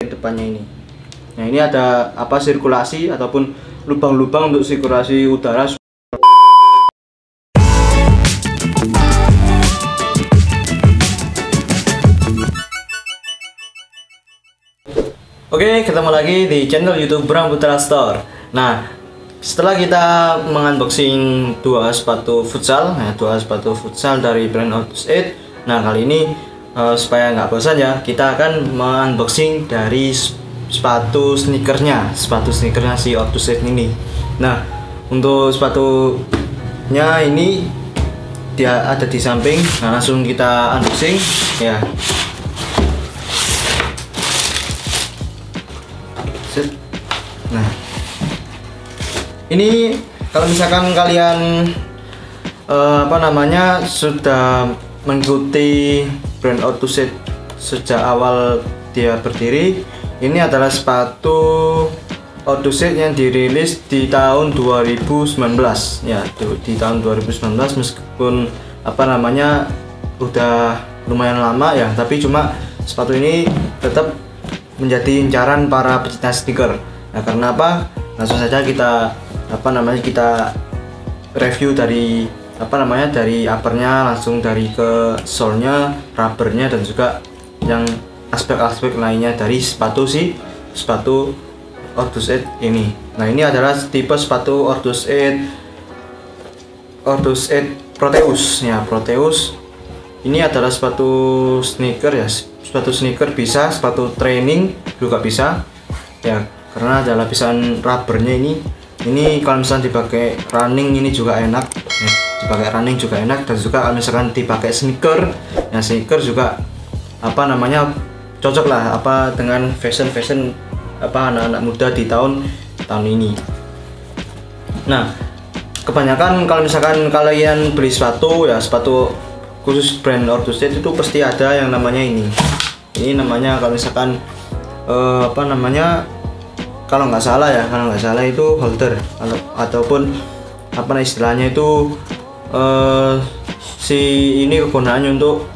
depannya ini. Nah, ini ada apa, sirkulasi ataupun lubang-lubang untuk sirkulasi udara. Oke, ketemu lagi di channel YouTube Bram Putra Store. Nah, setelah kita mengunboxing dua sepatu futsal, dari brand Ortus 8. Nah, kali ini supaya nggak bosan ya, kita akan mengunboxing dari sepatu sneakersnya si Ortus 8 ini. Nah, untuk sepatunya ini dia ada di samping. Nah, langsung kita unboxing ya. Nah, ini kalau misalkan kalian sudah mengikuti brand Ortus 8 sejak awal dia berdiri, ini adalah sepatu Ortus 8 yang dirilis di tahun 2019 ya, di tahun 2019, meskipun udah lumayan lama ya, tapi cuma sepatu ini tetap menjadi incaran para pecinta sneaker. Nah, karena apa? Langsung saja kita kita review dari dari uppernya, langsung dari ke sole-nya, rubbernya, dan juga yang aspek-aspek lainnya dari sepatu Ortus 8 ini. Nah, ini adalah tipe sepatu Ortus 8 Proteus ya, Proteus. Ini adalah sepatu sneaker ya, sepatu sneaker bisa, sepatu training juga bisa ya, karena ada lapisan rubbernya ini. Ini kalau misalnya dipakai running ini juga enak ya, dipakai running juga enak, dan juga kalau misalkan dipakai sneaker ya, sneaker juga cocok lah dengan fashion anak-anak muda di tahun ini. Nah, kebanyakan kalau misalkan kalian beli sepatu khusus brand Ortus 8 itu pasti ada yang namanya ini namanya, kalau misalkan kalau nggak salah itu holder, ataupun istilahnya itu ini kegunaannya untuk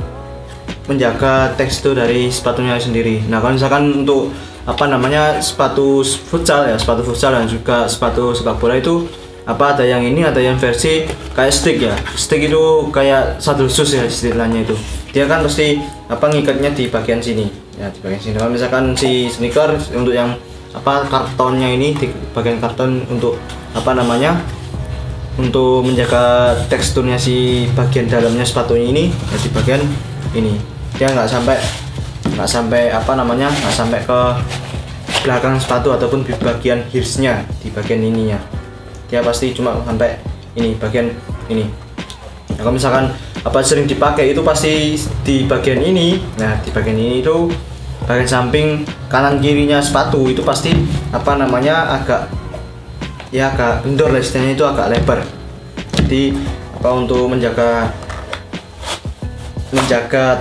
menjaga tekstur dari sepatunya sendiri. Nah, kalau misalkan untuk sepatu futsal dan juga sepatu sepak bola itu ada yang ini, ada yang versi kayak stick ya. Stick itu kayak saddle shoes ya istilahnya itu. Dia kan pasti ngikatnya di bagian sini ya, di bagian sini. Kalau misalkan si sneaker untuk yang kartonnya ini, di bagian karton untuk untuk menjaga teksturnya si bagian dalamnya sepatunya ini ya, di bagian ini. Dia nggak sampai ke belakang sepatu ataupun di bagian heelsnya, di bagian ininya. Dia pasti cuma sampai ini, bagian ini. Nah, kalau misalkan sering dipakai itu pasti di bagian ini. Nah, di bagian ini itu bagian samping kanan kirinya sepatu itu pasti agak kendor lah istilahnya, itu agak lebar. Jadi untuk menjaga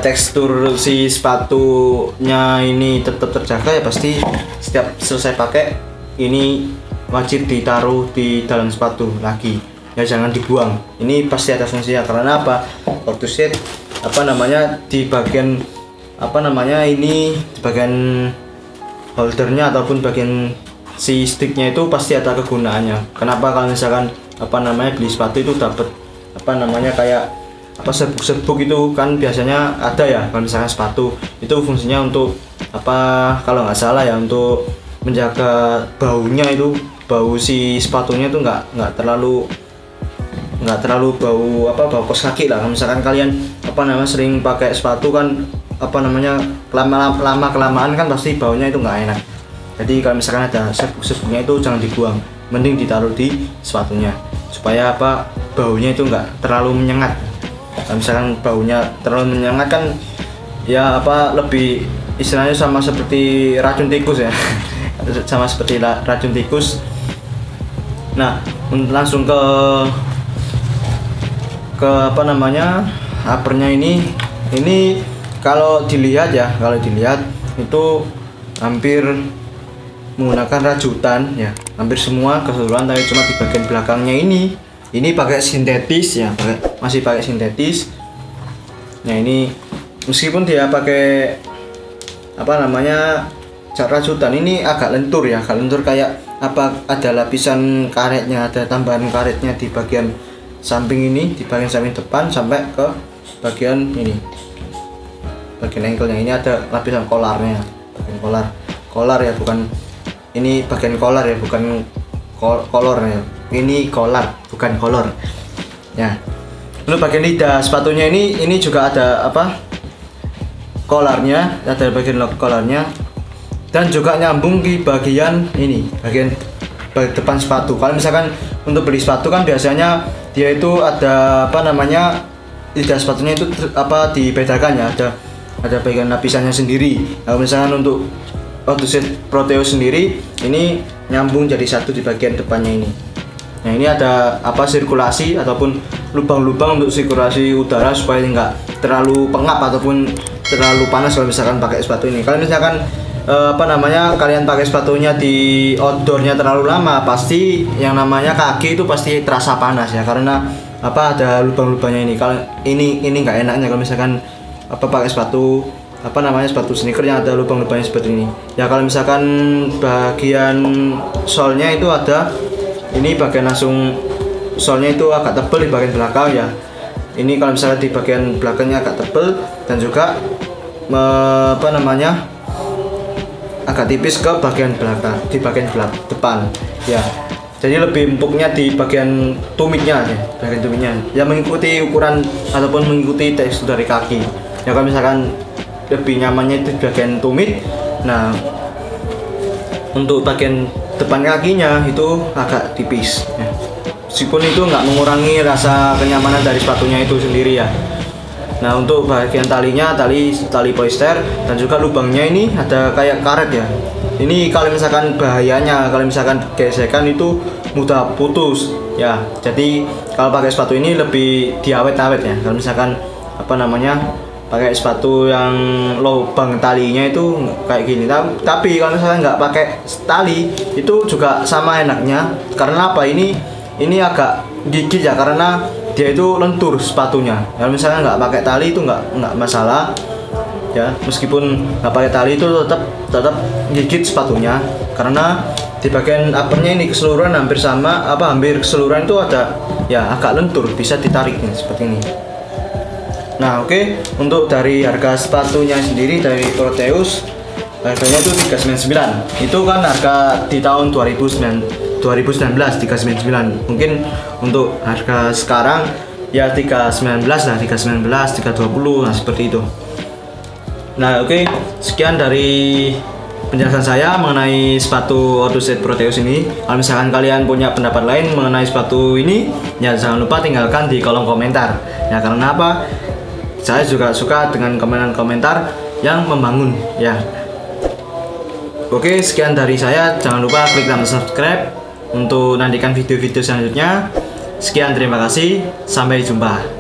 tekstur si sepatunya ini tetap terjaga ya, pasti setiap selesai pakai ini wajib ditaruh di dalam sepatu lagi ya, jangan dibuang. Ini pasti ada fungsinya, karena Ortus 8 di bagian ini, di bagian holdernya ataupun bagian si sticknya itu pasti ada kegunaannya. Kenapa kalau misalkan beli sepatu itu dapat kayak serbuk itu kan biasanya ada ya. Kalau misalkan sepatu itu fungsinya untuk kalau nggak salah ya, untuk menjaga baunya itu, bau si sepatunya itu nggak terlalu bau kos kaki lah. Kalau misalkan kalian sering pakai sepatu kan lama kelamaan kan pasti baunya itu nggak enak. Jadi kalau misalkan ada serbuk-serbuknya itu jangan dibuang, mending ditaruh di sepatunya supaya baunya itu nggak terlalu menyengat. Kalau misalkan baunya terlalu menyengat kan ya lebih istilahnya sama seperti racun tikus ya. Sama seperti racun tikus. Nah, langsung ke uppernya ini kalau dilihat itu hampir menggunakan rajutan ya, hampir semua keseluruhan, tapi cuma di bagian belakangnya ini pakai sintetis ya, masih pakai sintetis. Nah, ini meskipun dia pakai rajutan ini agak lentur ya, agak lentur kayak apa, ada lapisan karetnya, ada tambahan karetnya di bagian samping ini, di bagian samping depan sampai ke bagian ini, bagian ankle-nya ini ada lapisan kolarnya, bagian kolar ya, bukan ini bagian kolar ya, bukan kolor ya, ini kolar bukan kolor ya. Lalu bagian lidah sepatunya ini juga ada apa, kolarnya, ada bagian kolarnya, dan juga nyambung di bagian ini, bagian depan sepatu. Kalau misalkan untuk beli sepatu kan biasanya dia itu ada apa namanya, lidah sepatunya itu apa dibedakan ya, ada bagian lapisannya sendiri. Kalau misalkan untuk Odyssey Proteus sendiri ini nyambung jadi satu di bagian depannya ini. Nah ini ada apa, sirkulasi ataupun lubang-lubang untuk sirkulasi udara supaya nggak terlalu pengap ataupun terlalu panas kalau misalkan pakai sepatu ini. Kalau misalkan apa namanya, kalian pakai sepatunya di outdoornya terlalu lama, pasti yang namanya kaki itu pasti terasa panas ya, karena apa, ada lubang-lubangnya ini. Kalau ini nggak enaknya kalau misalkan apa pakai sepatu apa namanya, sepatu sneaker yang ada lubang-lubangnya seperti ini ya. Kalau misalkan bagian solnya itu ada ini, bagian langsung solnya itu agak tebal di bagian belakang ya. Ini kalau misalnya di bagian belakangnya agak tebal dan juga apa namanya, agak tipis ke bagian belakang, di bagian depan ya. Jadi lebih empuknya di bagian tumitnya ya, bagian tumitnya ya, mengikuti ukuran ataupun mengikuti tekstur dari kaki ya. Kalau misalkan lebih nyamannya itu di bagian tumit. Nah untuk bagian depan kakinya itu agak tipis ya. Meskipun itu nggak mengurangi rasa kenyamanan dari sepatunya itu sendiri ya. Nah untuk bagian talinya, tali polyester dan juga lubangnya ini ada kayak karet ya. Ini kalau misalkan bahayanya, kalau misalkan gesekan itu mudah putus ya. Jadi kalau pakai sepatu ini lebih diawet-awet ya. Kalau misalkan apa namanya, pakai sepatu yang lubang talinya itu kayak gini. Tapi kalau misalnya nggak pakai tali itu juga sama enaknya. Karena apa, ini agak gigit ya, karena dia itu lentur sepatunya. Kalau misalnya nggak pakai tali itu nggak masalah ya, meskipun nggak pakai tali itu tetap gigit sepatunya, karena di bagian uppernya ini keseluruhan hampir sama, hampir keseluruhan itu ada ya, agak lentur, bisa ditariknya seperti ini. Nah oke, untuk dari harga sepatunya sendiri dari Proteus, harganya itu 399. Itu kan harga di tahun 2019 399. Mungkin untuk harga sekarang ya 319 lah, 319, 320 nah seperti itu. Nah oke, sekian dari penjelasan saya mengenai sepatu Odyssey Proteus ini. Kalau misalkan kalian punya pendapat lain mengenai sepatu ini ya jangan lupa tinggalkan di kolom komentar ya. Karena apa, saya juga suka dengan komentar yang membangun ya. Oke, sekian dari saya. Jangan lupa klik tombol subscribe untuk nantikan video-video selanjutnya. Sekian, terima kasih, sampai jumpa.